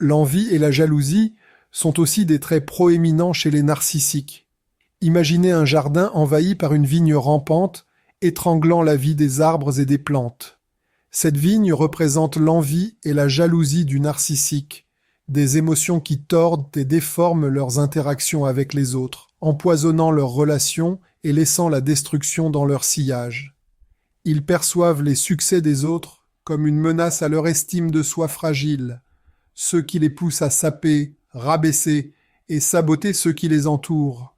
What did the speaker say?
L'envie et la jalousie sont aussi des traits proéminents chez les narcissiques. Imaginez un jardin envahi par une vigne rampante, étranglant la vie des arbres et des plantes. Cette vigne représente l'envie et la jalousie du narcissique, des émotions qui tordent et déforment leurs interactions avec les autres, empoisonnant leurs relations et laissant la destruction dans leur sillage. Ils perçoivent les succès des autres comme une menace à leur estime de soi fragile, ce qui les pousse à saper, rabaisser et saboter ceux qui les entourent.